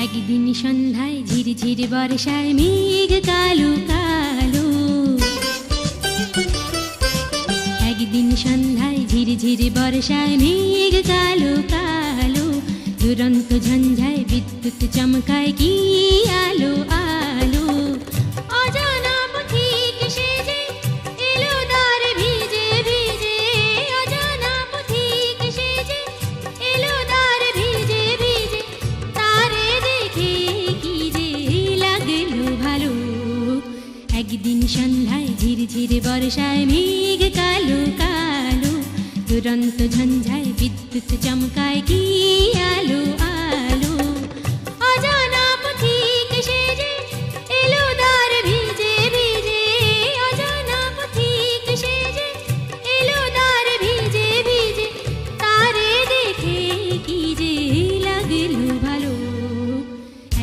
একদিন সন্ধ্যায় ঝিরঝির বর্ষায় মেঘ কালো কালো। একদিন সন্ধ্যায় ঝিরঝির বর্ষায় মেঘ কালো কালো। দুরন্ত ঝঞ্ঝায় বিদ্যুৎ চমকায় কি আলো আলো। অজানা পথিক সেজে এলো দ্বার ভিজে ভিজে। অজানা পথিক সেজে এলো দ্বার ভিজে ভিজে। তারে দেখে কি যে লাগলো ভালো। একদিন সন্ধ্যায় ঝিরঝির বর্ষায় মেঘ কালো কালো। দুরন্ত ঝঞ্ঝায় বিদ্যুৎ চমকায় কি আলো আলো। অজানা পথিক সেজে এলো দ্বার ভিজে ভিজে। অজানা পথিক সেজে এলো দ্বার ভিজে ভিজে। তারে দেখে কি যে লাগলো ভালো।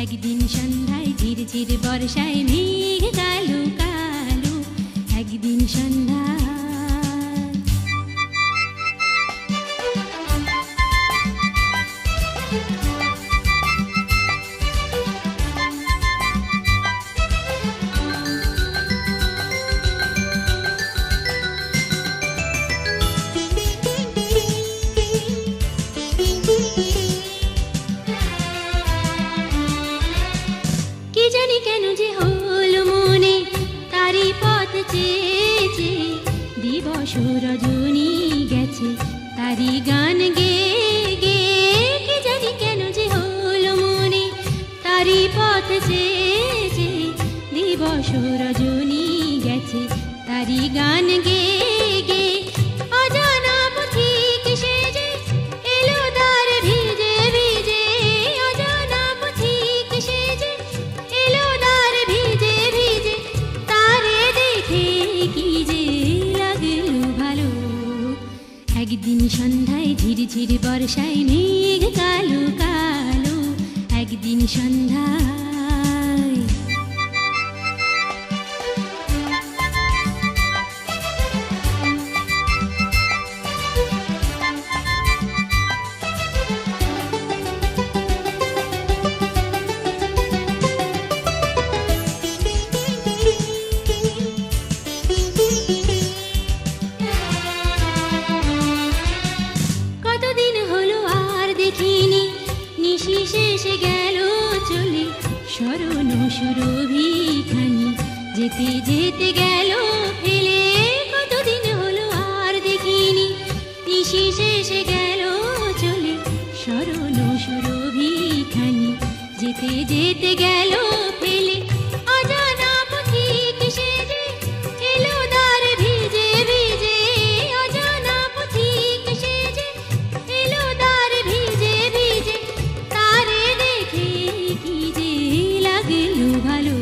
একদিন সন্ধ্যায় ঝিরঝির বর্ষায় মেঘ কালো কালো। একদিন সন্ধ্যায় কি জানি কেন যে হলো মনে তারি পথ চেয়ে চেয়ে। দিবস রজনী গেছে তারি গান গেয়ে গেয়ে। কি জানি কেন যে হলো মনে তারি পথ চেয়ে চেয়ে। দিবস রজনী গেছে তারি গান গেয়ে গেয়ে। অজানা পথিক সেজে এলো দ্বার ভিজে ভিজে। অজানা পথিক সেজে এলো দ্বার ভিজে ভিজে। তারে দেখে কি যে লাগলো ভালো। একদিন সন্ধ্যায় ঝিরঝির বর্ষায় মেঘ কালো কালো। একদিন সন্ধ্যায় কতদিন হলো আর দেখিনি। নিশি শেষে গেল চলে স্মরণ সুরভিখানি। যেতে যেতে গেল ফেলে। কতদিন হলো আর দেখিনি। নিশি শেষে গেল চলে স্মরণ সুরভিখানি। যেতে যেতে গেল ফেলে। অজানা পথিক সেজে এলো দ্বার ভিজে ভিজে। অজানা পথিক সেজে এলো দ্বার ভিজে ভিজে। তারে দেখে কি যে লাগলো ভালো।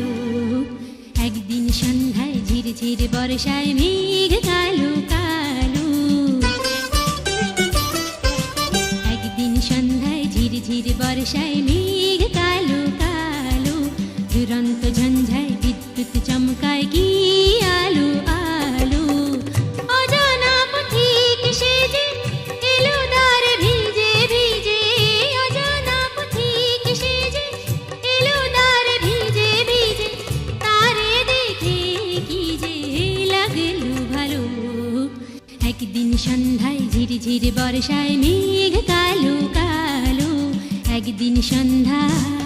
একদিন সন্ধ্যায় ঝিরঝির বর্ষায় মেঘ কালো কালো। একদিন সন্ধ্যায় ঝিরঝির বর্ষায় মেঘ কালো কালো। দুরন্ত ঝঞ্ঝায় বিদ্যুৎ চমকায় কি আলো আলো। অজানা পথিক সেজে এলো দ্বার ভিজে ভিজে। অজানা পথিক সেজে এলো দ্বার ভিজে ভিজে। তারে দেখে কি যে লাগলো ভালো। একদিন সন্ধ্যায় ঝিরঝির বর্ষায় মেঘ কালো কালো। একদিন সন্ধ্যায়